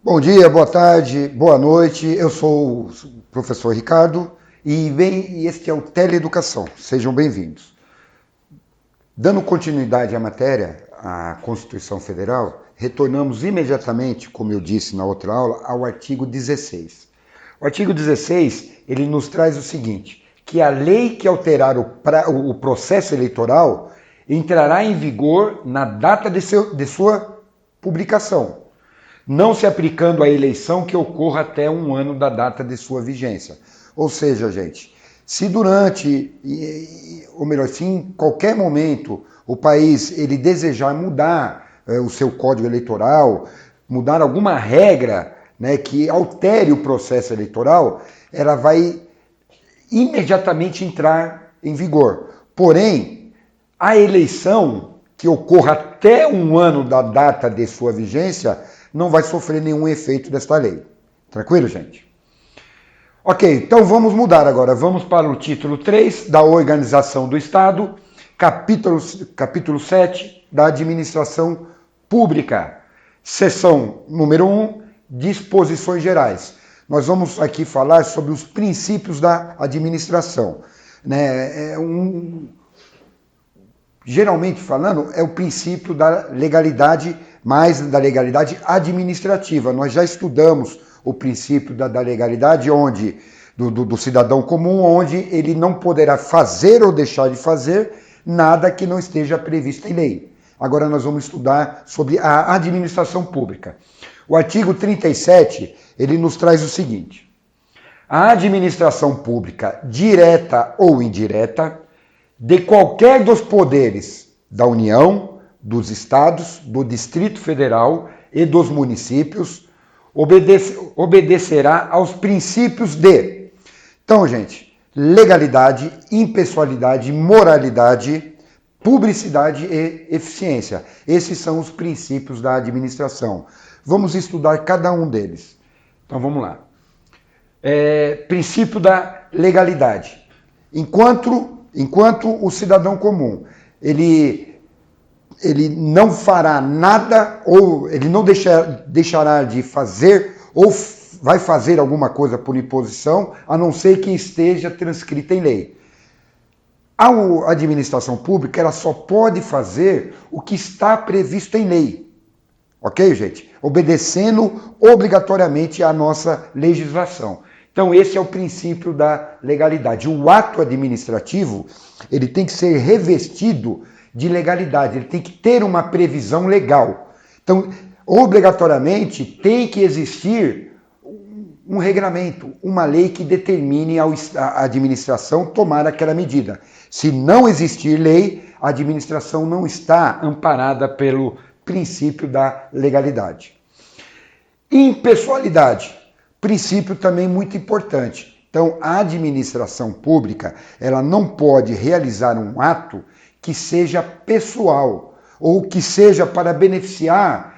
Bom dia, boa tarde, boa noite. Eu sou o professor Ricardo e este é o Teleeducação. Sejam bem-vindos. Dando continuidade à matéria, à Constituição Federal, retornamos imediatamente, como eu disse na outra aula, ao artigo 16. O artigo 16, ele nos traz o seguinte, que a lei que alterar o processo eleitoral entrará em vigor na data de sua publicação, não se aplicando à eleição que ocorra até um ano da data de sua vigência. Ou seja, gente, se durante, ou melhor, se em qualquer momento o país ele desejar mudar o seu código eleitoral, mudar alguma regra, né, que altere o processo eleitoral, ela vai imediatamente entrar em vigor. Porém, a eleição que ocorra até um ano da data de sua vigência não vai sofrer nenhum efeito desta lei. Tranquilo, gente? Ok, então vamos mudar agora. Vamos para o título 3 da Organização do Estado, capítulo 7 da Administração Pública, seção número 1, Disposições Gerais. Nós vamos aqui falar sobre os princípios da administração. Geralmente falando, é o princípio da legalidade, mais da legalidade administrativa. Nós já estudamos o princípio da legalidade do cidadão comum, onde ele não poderá fazer ou deixar de fazer nada que não esteja previsto em lei. Agora nós vamos estudar sobre a administração pública. O artigo 37, ele nos traz o seguinte: a administração pública, direta ou indireta, de qualquer dos poderes da União, dos Estados, do Distrito Federal e dos municípios, obedecerá aos princípios de... Então, gente, legalidade, impessoalidade, moralidade, publicidade e eficiência. Esses são os princípios da administração. Vamos estudar cada um deles. Então, vamos lá. Princípio da legalidade. Enquanto o cidadão comum, ele não fará nada, ou ele não deixará de fazer, ou vai fazer alguma coisa por imposição, a não ser que esteja transcrita em lei. A administração pública, ela só pode fazer o que está previsto em lei. Ok, gente? Obedecendo obrigatoriamente à nossa legislação. Então, esse é o princípio da legalidade. O ato administrativo, ele tem que ser revestido de legalidade, ele tem que ter uma previsão legal. Então, obrigatoriamente, tem que existir um regramento, uma lei que determine a administração tomar aquela medida. Se não existir lei, a administração não está amparada pelo princípio da legalidade. Impessoalidade. Princípio também muito importante. Então, a administração pública, ela não pode realizar um ato que seja pessoal, ou que seja para beneficiar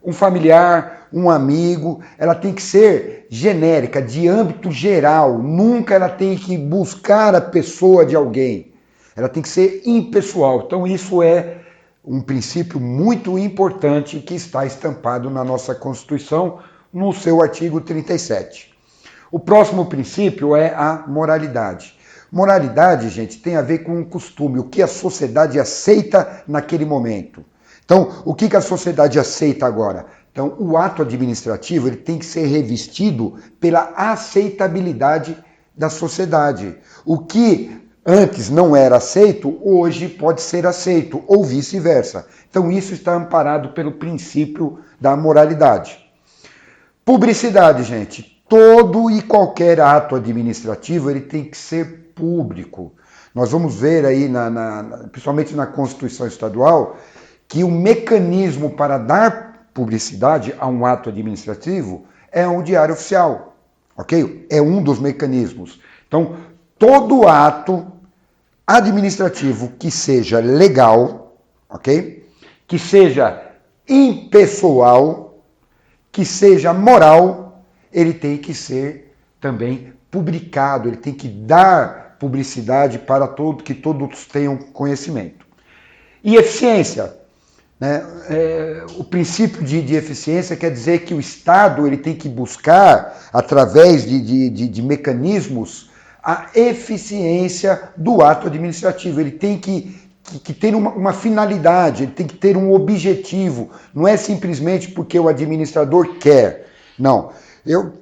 um familiar, um amigo. Ela tem que ser genérica, de âmbito geral. Nunca ela tem que buscar a pessoa de alguém. Ela tem que ser impessoal. Então, isso é um princípio muito importante que está estampado na nossa Constituição, no seu artigo 37. O próximo princípio é a moralidade. Moralidade, gente, tem a ver com o costume, o que a sociedade aceita naquele momento. Então, o que a sociedade aceita agora? Então, o ato administrativo ele tem que ser revestido pela aceitabilidade da sociedade. O que antes não era aceito, hoje pode ser aceito, ou vice-versa. Então, isso está amparado pelo princípio da moralidade. Publicidade, gente. Todo e qualquer ato administrativo ele tem que ser público. Nós vamos ver aí, principalmente na Constituição Estadual, que o mecanismo para dar publicidade a um ato administrativo é um diário oficial, ok? É um dos mecanismos. Então, todo ato administrativo que seja legal, ok? Que seja impessoal, que seja moral, ele tem que ser também publicado, ele tem que dar publicidade para que todos tenham conhecimento. E eficiência? né? O princípio de eficiência quer dizer que o Estado ele tem que buscar, através de mecanismos, a eficiência do ato administrativo. Ele tem que ter uma finalidade, ele tem que ter um objetivo. Não é simplesmente porque o administrador quer. Não.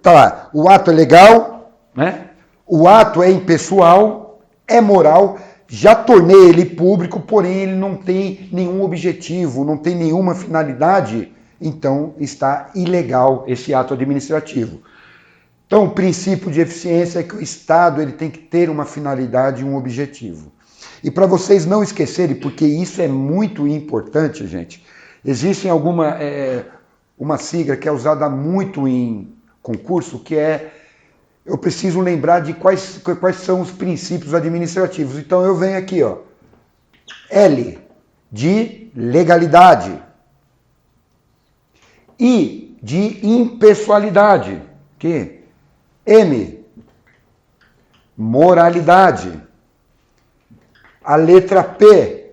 Tá, o ato é legal, né? O ato é impessoal, é moral. Já tornei ele público, porém ele não tem nenhum objetivo, não tem nenhuma finalidade, então está ilegal esse ato administrativo. Então, o princípio de eficiência é que o Estado ele tem que ter uma finalidade e um objetivo. E para vocês não esquecerem, porque isso é muito importante, gente, existe uma sigla que é usada muito em concurso, que é: eu preciso lembrar de quais são os princípios administrativos. Então eu venho aqui, ó. L, de legalidade. I, de impessoalidade. Que? M, moralidade. A letra P,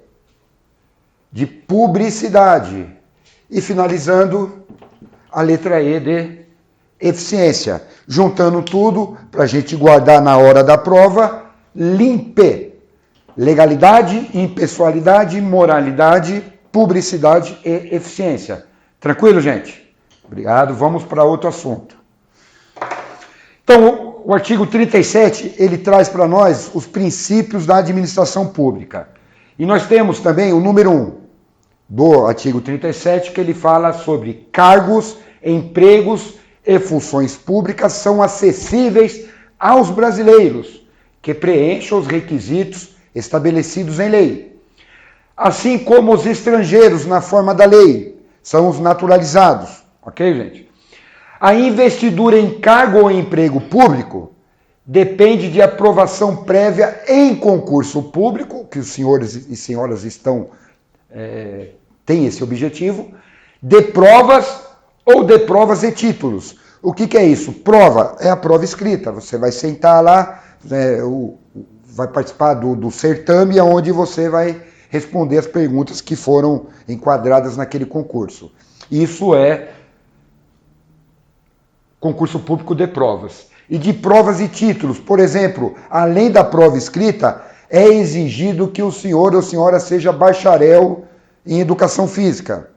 de publicidade. E finalizando, a letra E, de eficiência. Juntando tudo, para a gente guardar na hora da prova, LIMPE. Legalidade, impessoalidade, moralidade, publicidade e eficiência. Tranquilo, gente? Obrigado. Vamos para outro assunto. Então, o artigo 37, ele traz para nós os princípios da administração pública. E nós temos também o número 1 do artigo 37, que ele fala sobre cargos, empregos e funções públicas são acessíveis aos brasileiros que preencham os requisitos estabelecidos em lei, assim como os estrangeiros na forma da lei, são os naturalizados. Ok, gente? A investidura em cargo ou emprego público depende de aprovação prévia em concurso público, que os senhores e senhoras têm esse objetivo, de provas ou de provas e títulos. O que é isso? Prova é a prova escrita. Você vai sentar lá, vai participar do certame, onde você vai responder as perguntas que foram enquadradas naquele concurso. Isso é concurso público de provas. E de provas e títulos, por exemplo, além da prova escrita, é exigido que o senhor ou senhora seja bacharel em educação física.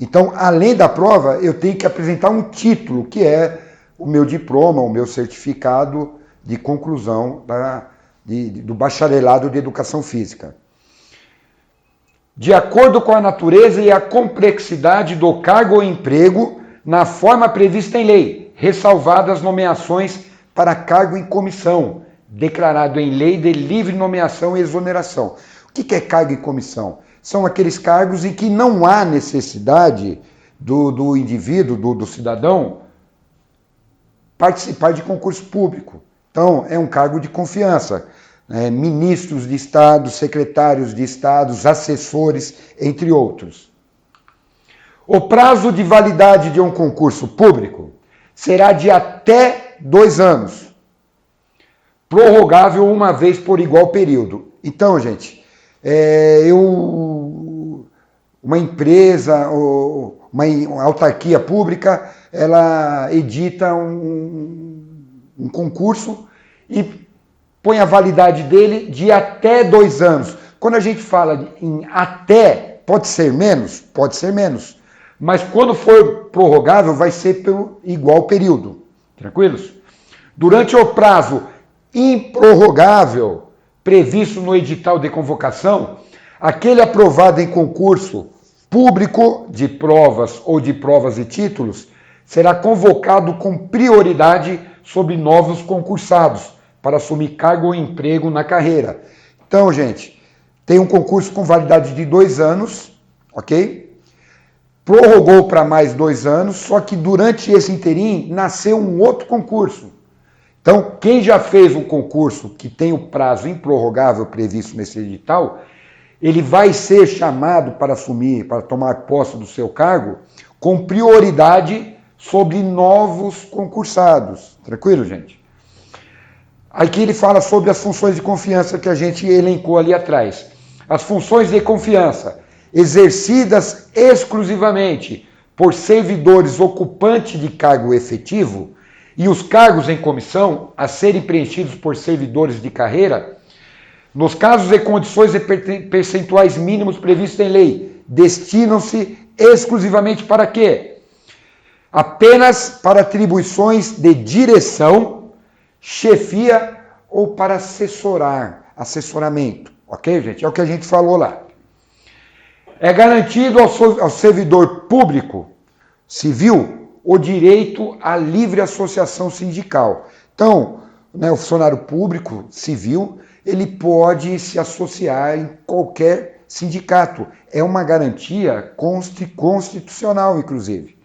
Então, além da prova, eu tenho que apresentar um título, que é o meu diploma, o meu certificado de conclusão do bacharelado de educação física. De acordo com a natureza e a complexidade do cargo ou emprego, na forma prevista em lei, ressalvadas nomeações para cargo em comissão, declarado em lei de livre nomeação e exoneração. O que é cargo em comissão? São aqueles cargos em que não há necessidade do indivíduo, do cidadão, participar de concurso público. Então, é um cargo de confiança. Ministros de Estado, secretários de Estado, assessores, entre outros. O prazo de validade de um concurso público será de até 2 anos, prorrogável uma vez por igual período. Então, gente, uma empresa, uma autarquia pública, ela edita um concurso e põe a validade dele de até 2 anos. Quando a gente fala em até, pode ser menos? Pode ser menos. Mas quando for prorrogável, vai ser pelo igual período. Tranquilos? Durante o prazo improrrogável previsto no edital de convocação, aquele aprovado em concurso público de provas ou de provas e títulos será convocado com prioridade sobre novos concursados para assumir cargo ou emprego na carreira. Então, gente, tem um concurso com validade de 2 anos, ok? Prorrogou para mais 2 anos, só que durante esse interim nasceu um outro concurso. Então, quem já fez um concurso que tem o prazo improrrogável previsto nesse edital, ele vai ser chamado para assumir, para tomar posse do seu cargo, com prioridade sobre novos concursados. Tranquilo, gente? Aqui ele fala sobre as funções de confiança que a gente elencou ali atrás. As funções de confiança. exercidas exclusivamente por servidores ocupantes de cargo efetivo e os cargos em comissão a serem preenchidos por servidores de carreira, nos casos e condições e percentuais mínimos previstos em lei, destinam-se exclusivamente para quê? Apenas para atribuições de direção, chefia ou para assessoramento. Ok, gente? É o que a gente falou lá. É garantido ao servidor público civil o direito à livre associação sindical. Então, o funcionário público civil, ele pode se associar em qualquer sindicato. É uma garantia constitucional, inclusive.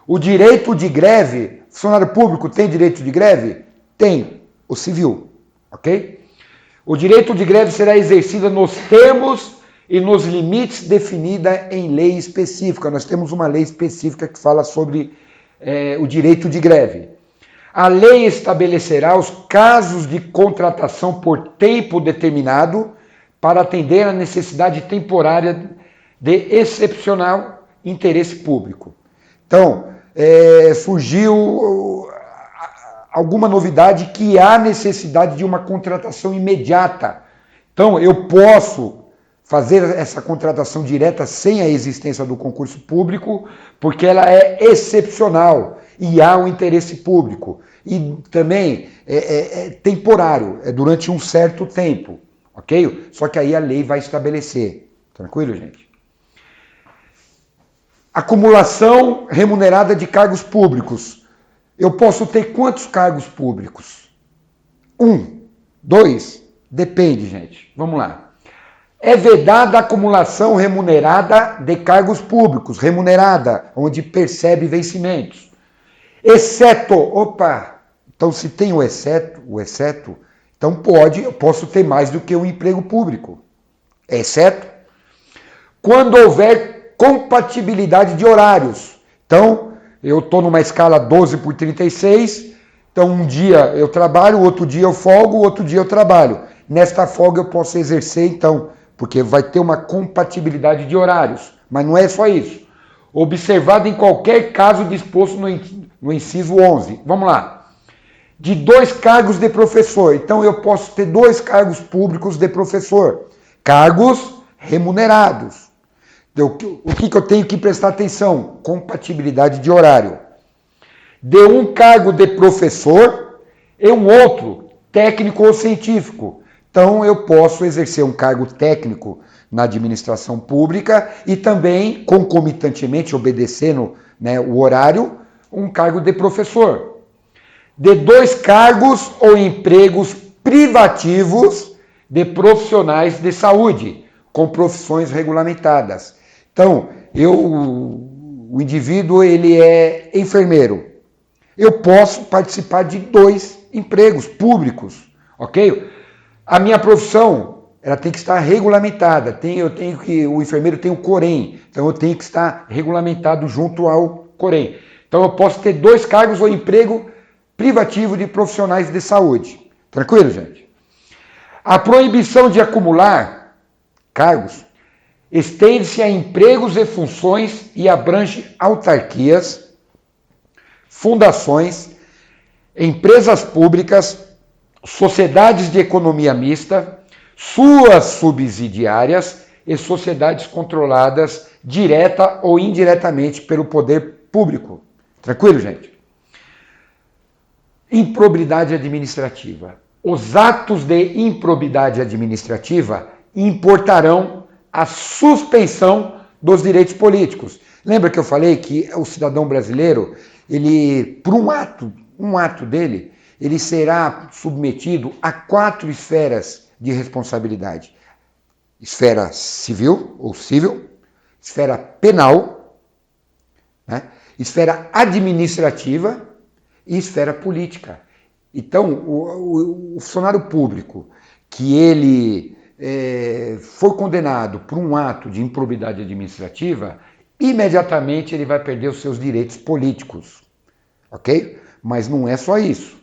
O direito de greve, funcionário público tem direito de greve? Tem, o civil, ok? O direito de greve será exercido nos termos e nos limites definida em lei específica. Nós temos uma lei específica que fala sobre o direito de greve. A lei estabelecerá os casos de contratação por tempo determinado para atender à necessidade temporária de excepcional interesse público. Então, surgiu alguma novidade que há necessidade de uma contratação imediata. Então, eu posso fazer essa contratação direta sem a existência do concurso público, porque ela é excepcional e há um interesse público. E também é temporário, é durante um certo tempo, ok? Só que aí a lei vai estabelecer. Tranquilo, gente? Acumulação remunerada de cargos públicos. Eu posso ter quantos cargos públicos? 1, 2, depende, gente. Vamos lá. É vedada a acumulação remunerada de cargos públicos, remunerada, onde percebe vencimentos. Exceto, então se tem o exceto, então eu posso ter mais do que um emprego público. Exceto quando houver compatibilidade de horários. Então, eu estou numa escala 12/36, então um dia eu trabalho, outro dia eu folgo, outro dia eu trabalho. Nesta folga eu posso exercer, então, porque vai ter uma compatibilidade de horários. Mas não é só isso. Observado em qualquer caso disposto no inciso 11. Vamos lá. De 2 cargos de professor. Então eu posso ter 2 cargos públicos de professor. Cargos remunerados. O que eu tenho que prestar atenção? Compatibilidade de horário. De um cargo de professor e um outro, técnico ou científico. Então, eu posso exercer um cargo técnico na administração pública e também, concomitantemente, obedecendo o horário, um cargo de professor. De 2 cargos ou empregos privativos de profissionais de saúde, com profissões regulamentadas. Então, o indivíduo ele é enfermeiro. Eu posso participar de 2 empregos públicos, ok? A minha profissão, ela tem que estar regulamentada. O enfermeiro tem o Corém, então eu tenho que estar regulamentado junto ao Corém. Então eu posso ter 2 cargos ou emprego privativo de profissionais de saúde. Tranquilo, gente? A proibição de acumular cargos estende-se a empregos e funções e abrange autarquias, fundações, empresas públicas, sociedades de economia mista, suas subsidiárias e sociedades controladas direta ou indiretamente pelo poder público. Tranquilo, gente? Improbidade administrativa. Os atos de improbidade administrativa importarão a suspensão dos direitos políticos. Lembra que eu falei que o cidadão brasileiro, ele, por um ato dele, ele será submetido a 4 esferas de responsabilidade. Esfera civil, ou civil, esfera penal, esfera administrativa e esfera política. Então, o funcionário público que ele for condenado por um ato de improbidade administrativa, imediatamente ele vai perder os seus direitos políticos, ok? Mas não é só isso.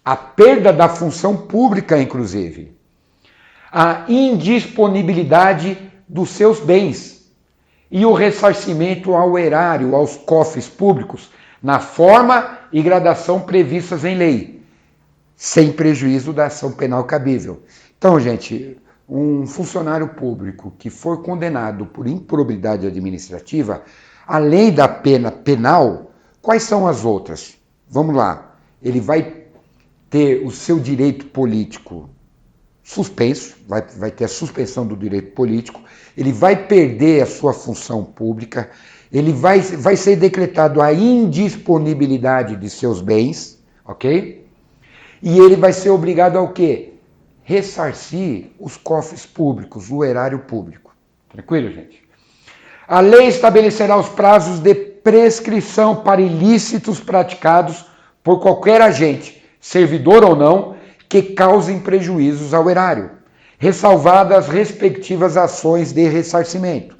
A perda da função pública, inclusive. A indisponibilidade dos seus bens. e o ressarcimento ao erário, aos cofres públicos, na forma e gradação previstas em lei, sem prejuízo da ação penal cabível. Então, gente, um funcionário público que for condenado por improbidade administrativa, além da pena penal, quais são as outras? Vamos lá. Ele vai ter o seu direito político suspenso, vai ter a suspensão do direito político, ele vai perder a sua função pública, ele vai ser decretado a indisponibilidade de seus bens, ok? E ele vai ser obrigado ao quê? Ressarcir os cofres públicos, o erário público. Tranquilo, gente? A lei estabelecerá os prazos de prescrição para ilícitos praticados por qualquer agente, servidor ou não, que causem prejuízos ao erário, ressalvadas as respectivas ações de ressarcimento.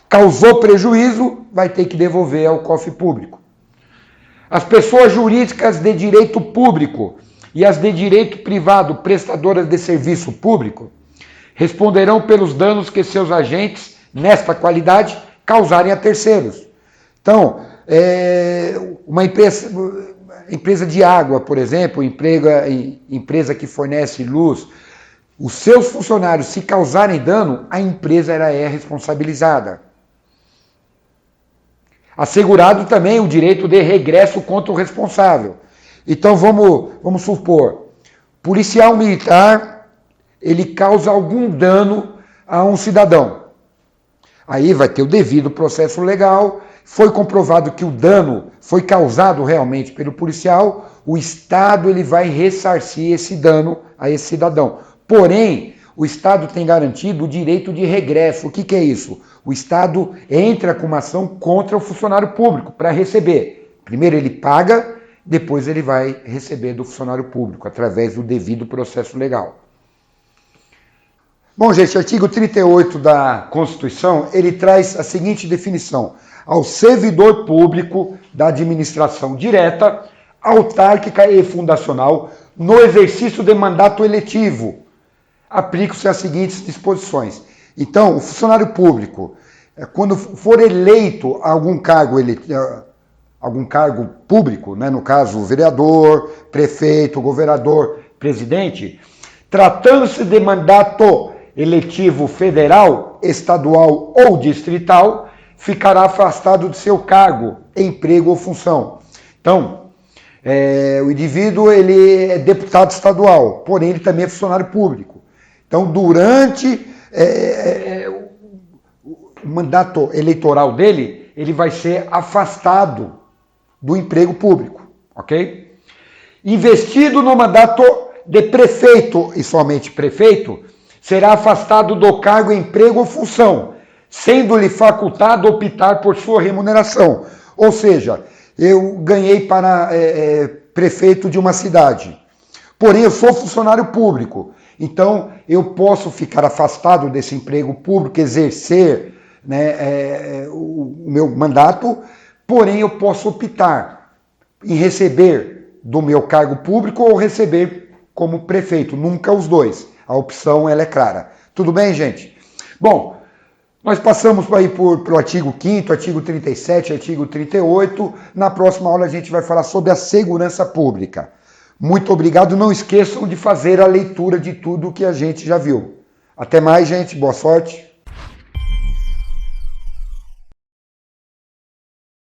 Causou prejuízo, vai ter que devolver ao cofre público. As pessoas jurídicas de direito público e as de direito privado prestadoras de serviço público responderão pelos danos que seus agentes, nesta qualidade, causarem a terceiros. Então, uma empresa de água, por exemplo, empresa que fornece luz, os seus funcionários, se causarem dano, a empresa é responsabilizada. Assegurado também o direito de regresso contra o responsável. Então vamos supor, policial militar, ele causa algum dano a um cidadão. Aí vai ter o devido processo legal, foi comprovado que o dano foi causado realmente pelo policial, o Estado ele vai ressarcir esse dano a esse cidadão. Porém, o Estado tem garantido o direito de regresso. O que é isso? O Estado entra com uma ação contra o funcionário público para receber. Primeiro ele paga, depois ele vai receber do funcionário público, através do devido processo legal. Bom, gente, o artigo 38 da Constituição, ele traz a seguinte definição: ao servidor público da administração direta, autárquica e fundacional, no exercício de mandato eletivo, aplicam-se as seguintes disposições. Então, o funcionário público, quando for eleito a algum cargo público, né, no caso, vereador, prefeito, governador, presidente, tratando-se de mandato eletivo federal, estadual ou distrital, ficará afastado de seu cargo, emprego ou função. Então, o indivíduo ele é deputado estadual, porém ele também é funcionário público. Então, durante o mandato eleitoral dele, ele vai ser afastado do emprego público, ok? Investido no mandato de prefeito, e somente prefeito, será afastado do cargo, emprego ou função, sendo-lhe facultado optar por sua remuneração. Ou seja, eu ganhei para prefeito de uma cidade, porém eu sou funcionário público, então eu posso ficar afastado desse emprego público, exercer o meu mandato, porém eu posso optar em receber do meu cargo público ou receber como prefeito, nunca os dois. A opção ela é clara. Tudo bem, gente? Bom, nós passamos aí pelo artigo 5º, artigo 37, artigo 38. Na próxima aula a gente vai falar sobre a segurança pública. Muito obrigado. Não esqueçam de fazer a leitura de tudo que a gente já viu. Até mais, gente. Boa sorte.